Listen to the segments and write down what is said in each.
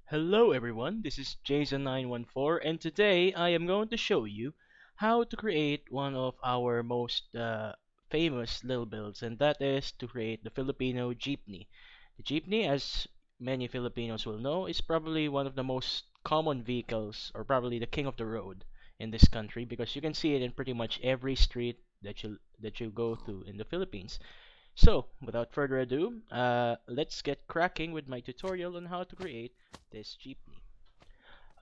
Hello everyone, this is Jason914 and today I am going to show you how to create one of our most famous little builds, and that is to create the Filipino jeepney. The jeepney, as many Filipinos will know, is probably one of the most common vehicles, or probably the king of the road in this country, because you can see it in pretty much every street that you go through in the Philippines. So, without further ado, let's get cracking with my tutorial on how to create this jeepney.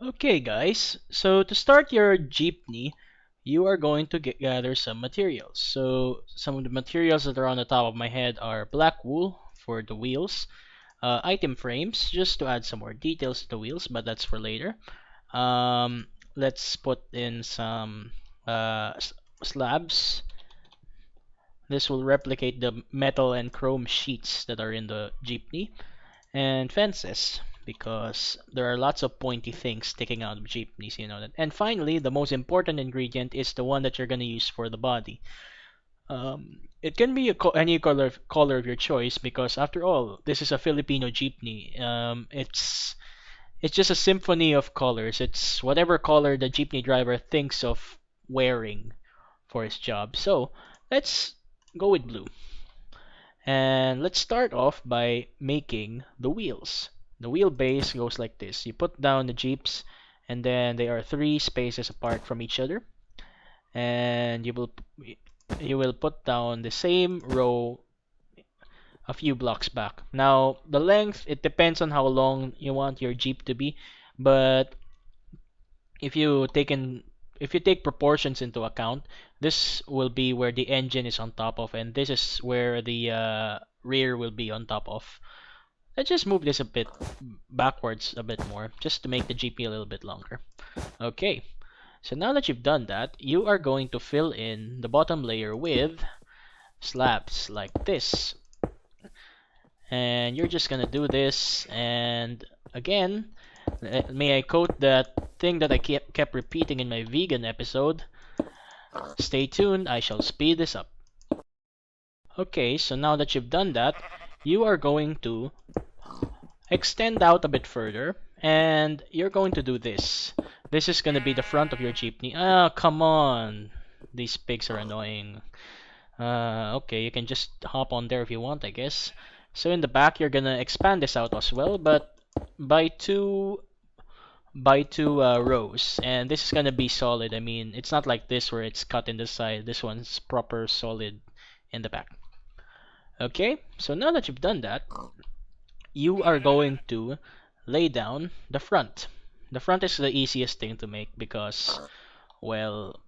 Okay guys, so to start your jeepney, you are going to gather some materials. So some of the materials that are on the top of my head are black wool for the wheels, item frames just to add some more details to the wheels, but that's for later. Let's put in some slabs. This will replicate the metal and chrome sheets that are in the jeepney, and fences because there are lots of pointy things sticking out of jeepneys, you know that. And finally, the most important ingredient is the one that you're going to use for the body. It can be any color of your choice because after all, this is a Filipino jeepney. It's just a symphony of colors. It's whatever color the jeepney driver thinks of wearing for his job. So let's go with blue. And let's start off by making the wheels. The wheelbase goes like this. You put down the jeeps, and then they are 3 spaces apart from each other. And you will put down the same row a few blocks back. Now, the length, it depends on how long you want your jeep to be, but if you take in if you take proportions into account, this will be where the engine is on top of, and this is where the rear will be on top of. Let's just move this a bit backwards a bit more, just to make the GP a little bit longer. Okay, so now that you've done that, you are going to fill in the bottom layer with slabs like this. And you're just gonna do this, and again, may I quote that thing that I kept repeating in my vegan episode. Stay tuned, I shall speed this up. Okay, so now that you've done that, you are going to extend out a bit further, and you're going to do this. This is going to be the front of your jeepney. Ah, come on. These pigs are annoying. Okay, you can just hop on there if you want, I guess. So in the back, you're going to expand this out as well, but by two rows, and this is gonna be solid. I mean, it's not like this where it's cut in the side. This one's proper solid in the back. Okay, so now that you've done that, you are going to lay down the front. The front is the easiest thing to make because, well,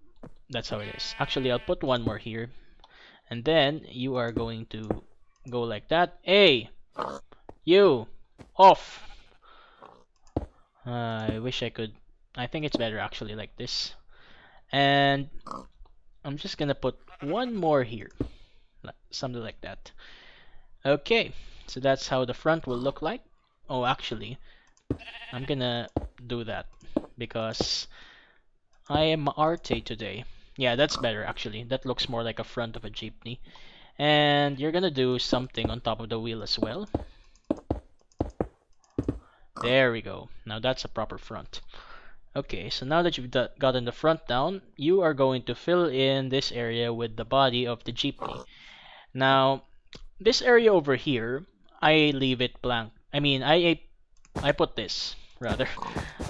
that's how it is. Actually, I'll put one more here, and then you are going to go like that. Hey, you, off. I wish I could. I think it's better actually like this. And I'm just gonna put one more here, something like that. Okay, so that's how the front will look like. Oh, actually, I'm gonna do that because I am arte today. Yeah, that's better actually. That looks more like a front of a jeepney. And you're gonna do something on top of the wheel as well. There we go. Now that's a proper front. Okay, so now that you've gotten the front down, you are going to fill in this area with the body of the jeepney. Now, this area over here, I leave it blank. I mean, I put this, rather.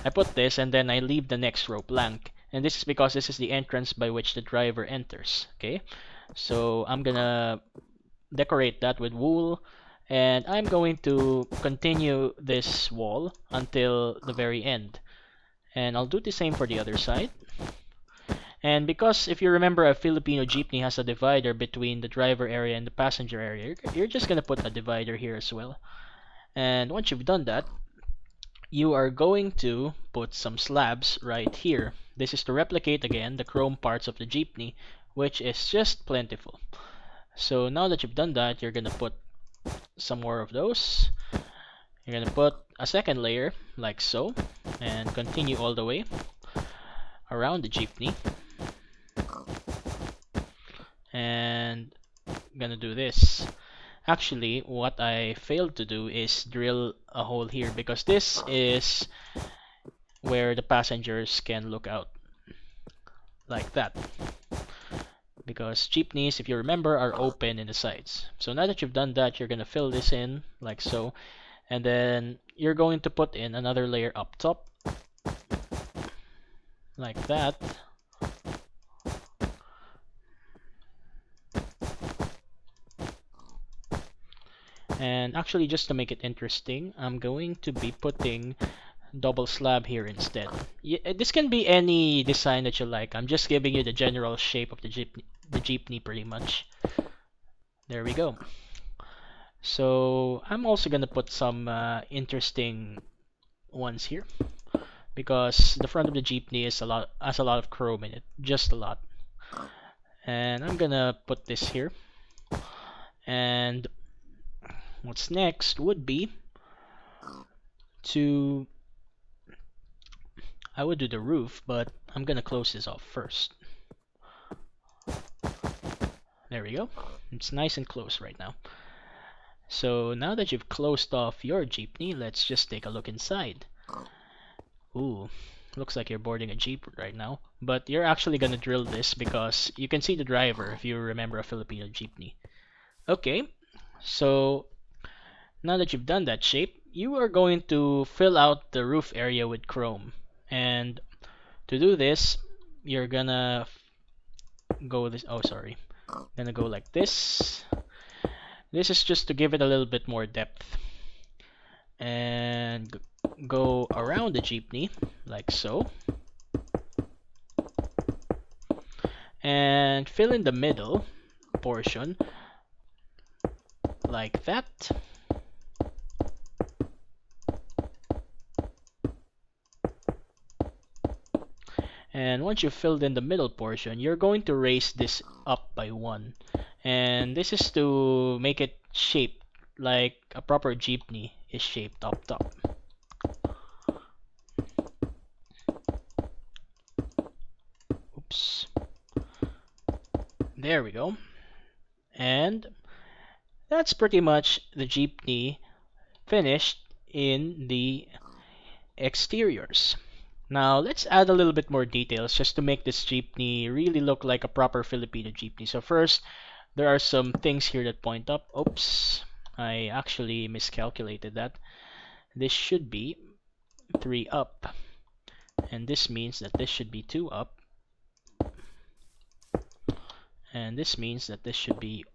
I put this and then I leave the next row blank. And this is because this is the entrance by which the driver enters. Okay, so I'm gonna decorate that with wool. And I'm going to continue this wall until the very end. And I'll do the same for the other side. And because if you remember, a Filipino jeepney has a divider between the driver area and the passenger area, you're just going to put a divider here as well. And once you've done that, you are going to put some slabs right here. This is to replicate again the chrome parts of the jeepney, which is just plentiful. So now that you've done that, you're going to put some more of those. You're going to put a second layer like so, and continue all the way around the jeepney. And gonna do this. Actually, what I failed to do is drill a hole here because this is where the passengers can look out like that. Because jeepneys, if you remember, are open in the sides. So now that you've done that, you're gonna fill this in like so, and then you're going to put in another layer up top like that. And actually, just to make it interesting, I'm going to be putting double slab here instead. This can be any design that you like. I'm just giving you the general shape of the jeepney pretty much. There we go. So I'm also gonna put some interesting ones here because the front of the jeepney is has a lot of chrome in it, just a lot. And I'm gonna put this here. And what's next would be to I would do the roof, but I'm gonna close this off first. There we go. It's nice and close right now. So now that you've closed off your jeepney, let's just take a look inside. Ooh, looks like you're boarding a jeep right now. But you're actually gonna drill this because you can see the driver if you remember a Filipino jeepney. Okay, so now that you've done that shape, you are going to fill out the roof area with chrome. And to do this, you're gonna go this. Oh, sorry. Gonna go like this. This is just to give it a little bit more depth. And go around the jeepney like so. And fill in the middle portion like that. And once you've filled in the middle portion, you're going to raise this up by 1. And this is to make it shaped like a proper jeepney is shaped up top. Oops. There we go. And that's pretty much the jeepney finished in the exteriors. Now let's add a little bit more details just to make this jeepney really look like a proper Filipino jeepney. So first, there are some things here that point up. Oops, I actually miscalculated that. This should be 3 up, and this means that this should be 2 up, and this means that this should be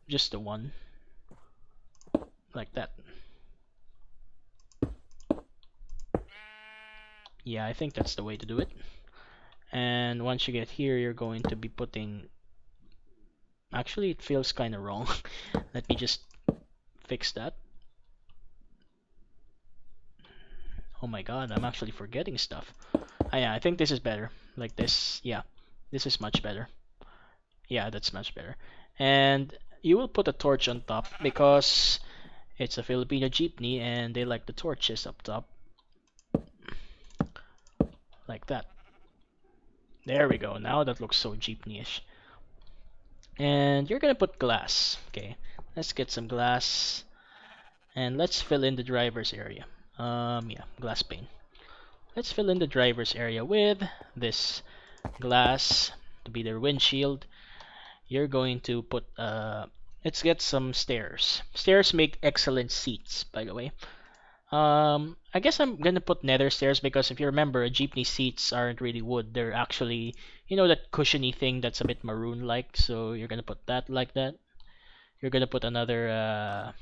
just a 1, like that. Yeah, I think that's the way to do it. And once you get here, you're going to be putting... Actually, it feels kind of wrong. Let me just fix that. Oh my god, I'm actually forgetting stuff. Ah, yeah, I think this is better. Like this. Yeah, this is much better. Yeah, that's much better. And you will put a torch on top because it's a Filipino jeepney and they like the torches up top. Like that. There we go. Now that looks so jeepney-ish. And you're gonna put glass. Okay, let's get some glass. And let's fill in the driver's area. Yeah, glass pane. Let's fill in the driver's area with this glass to be their windshield. You're going to put, let's get some stairs. Stairs make excellent seats, by the way. I guess I'm gonna put nether stairs because if you remember, jeepney seats aren't really wood. They're actually, you know, that cushiony thing that's a bit maroon-like. So you're gonna put that like that. You're gonna put another,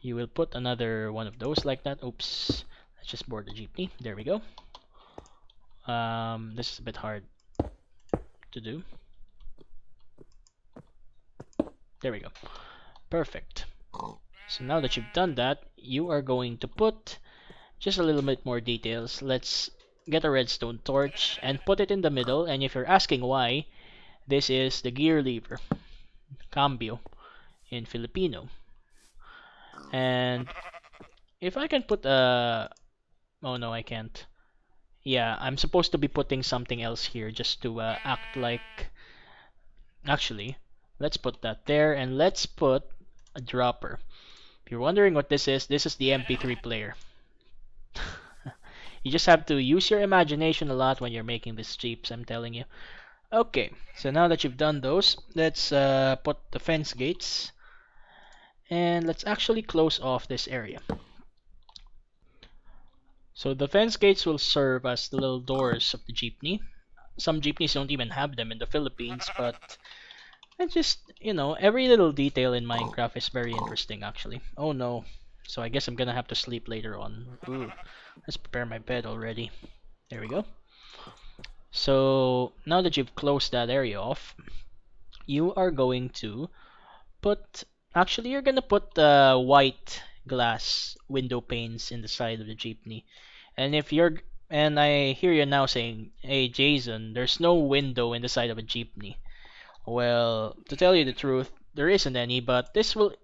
you will put another one of those like that. Oops. Let's just board the jeepney. There we go. This is a bit hard to do. There we go. Perfect. So now that you've done that, you are going to put just a little bit more details. Let's get a redstone torch and put it in the middle. And if you're asking why, this is the gear lever, cambio in Filipino. And if I can put a... Oh no, I can't. Yeah, I'm supposed to be putting something else here just to act like... Actually, Let's put that there, and let's put a dropper. If you're wondering what this is the MP3 player. You just have to use your imagination a lot when you're making these jeeps, I'm telling you. Okay, so now that you've done those, let's put the fence gates, and let's actually close off this area. So the fence gates will serve as the little doors of the jeepney. Some jeepneys don't even have them in the Philippines, but it's just, every little detail in Minecraft is very interesting actually. Oh no. So I guess I'm gonna have to sleep later on. Ooh, let's prepare my bed already. There we go. So now that you've closed that area off, you are going to put, actually you're gonna put the white glass window panes in the side of the jeepney. And if you're, and I hear you now saying, hey Jason, there's no window in the side of a jeepney. Well, to tell you the truth, there isn't any, but this will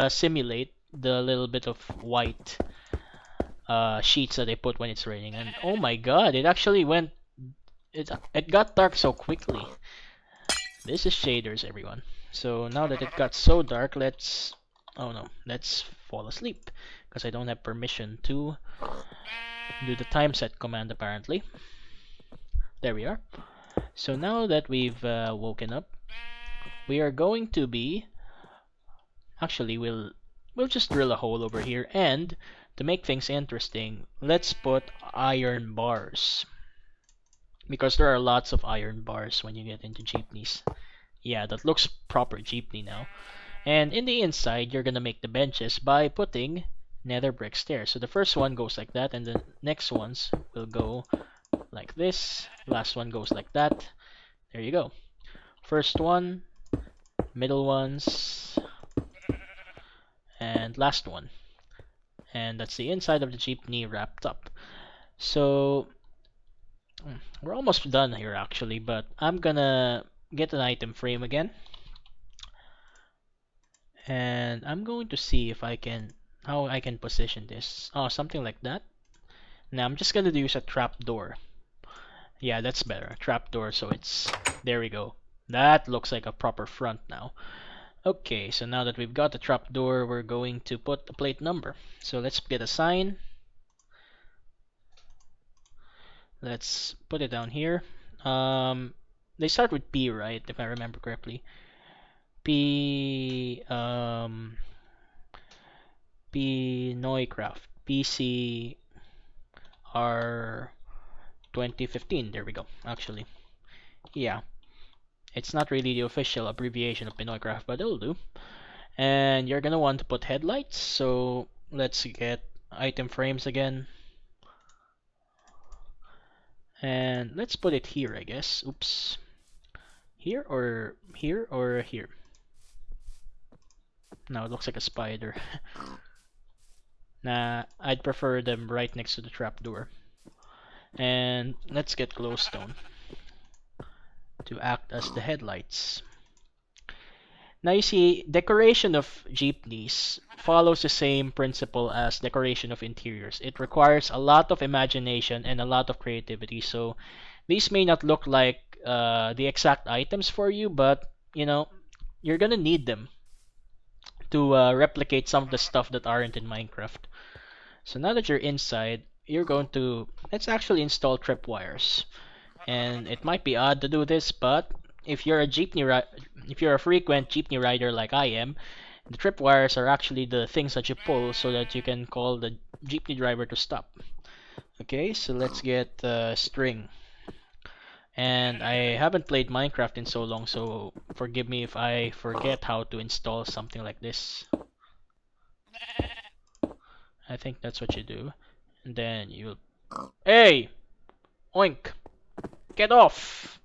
simulate the little bit of white sheets that they put when it's raining. And oh my god, it actually went, it got dark so quickly. This is shaders, everyone. So now that it got so dark, let's, oh no, let's fall asleep, because I don't have permission to do the time set command apparently. There we are. So now that we've woken up, we are going to be, actually we'll just drill a hole over here, and to make things interesting, let's put iron bars, because there are lots of iron bars when you get into jeepneys. Yeah, that looks proper jeepney now. And in the inside, you're gonna make the benches by putting nether brick stairs. So the first one goes like that, and the next ones will go like this. Last one goes like that. There you go. First one, middle ones, and last one. And that's the inside of the jeepney wrapped up. So we're almost done here actually, but I'm gonna get an item frame again. And I'm going to see if I can, how I can position this. Oh, something like that. Now I'm just gonna use a trapdoor. Yeah, that's better. A trapdoor, so it's, there we go. That looks like a proper front now. Okay, so now that we've got the trapdoor, we're going to put the plate number. So let's get a sign. Let's put it down here. They start with P, right? If I remember correctly. PinoyCraft. PCR 2015. There we go. Actually, yeah. It's not really the official abbreviation of PinoyCraft, but it'll do. And you're gonna want to put headlights, so let's get item frames again. And let's put it here, I guess. Oops. Here or here or here? No, it looks like a spider. Nah, I'd prefer them right next to the trapdoor. And let's get glowstone to act as the headlights. Now you see, decoration of jeepneys follows the same principle as decoration of interiors. It requires a lot of imagination and a lot of creativity. So these may not look like the exact items for you, but you're gonna need them to replicate some of the stuff that aren't in Minecraft. So now that you're inside, you're going to, let's actually install tripwires. And it might be odd to do this, but if you're a frequent jeepney rider like I am, the tripwires are actually the things that you pull so that you can call the jeepney driver to stop. Okay, so let's get string. And I haven't played Minecraft in so long, so forgive me if I forget how to install something like this. I think that's what you do. And then you... Hey! Oink! Get off!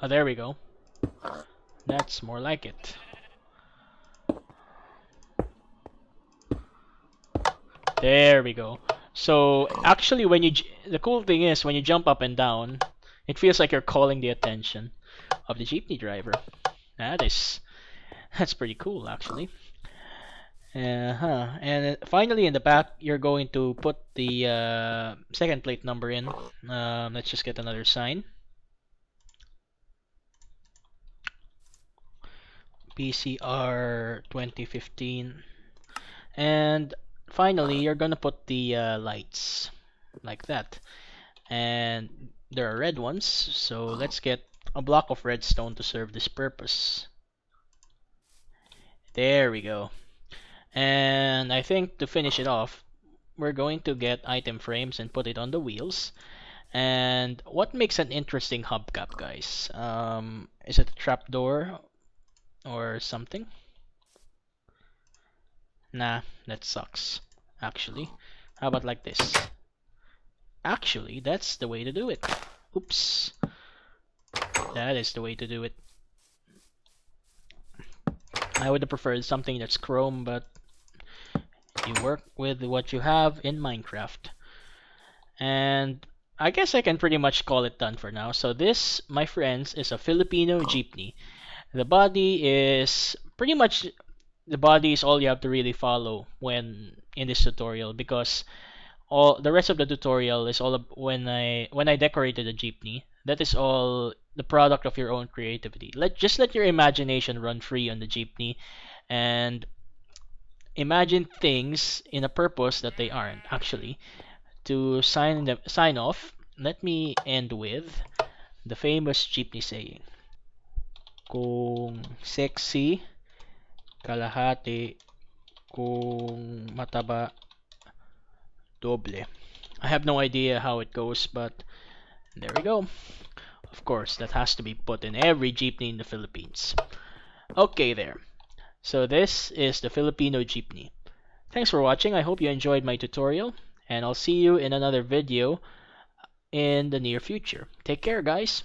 Oh, there we go. That's more like it. There we go. So actually, when you the cool thing is when you jump up and down, it feels like you're calling the attention of the jeepney driver. That's pretty cool actually. And finally, in the back, you're going to put the second plate number in. Let's just get another sign. PCR 2015. And finally, you're gonna put the lights like that. And there are red ones, so let's get a block of redstone to serve this purpose. There we go. And I think to finish it off, we're going to get item frames and put it on the wheels. And what makes an interesting hubcap, guys? Is it a trapdoor or something? Nah, that sucks, actually. How about like this? Actually, that's the way to do it. Oops. That is the way to do it. I would have preferred something that's chrome, but you work with what you have in Minecraft. And I guess I can pretty much call it done for now. So this, my friends, is a Filipino jeepney. The body is pretty much the body is all you have to really follow when in this tutorial, because all the rest of the tutorial is all when I decorated the jeepney. That is all the product of your own creativity. Let your imagination run free on the jeepney, and imagine things in a purpose that they aren't actually. To sign off, let me end with the famous jeepney saying: Kung sexy, kalahati, kung mataba, doble. I have no idea how it goes, but there we go. Of course, that has to be put in every jeepney in the Philippines. Okay, there. So this is the Filipino jeepney. Thanks for watching. I hope you enjoyed my tutorial, and I'll see you in another video in the near future. Take care, guys.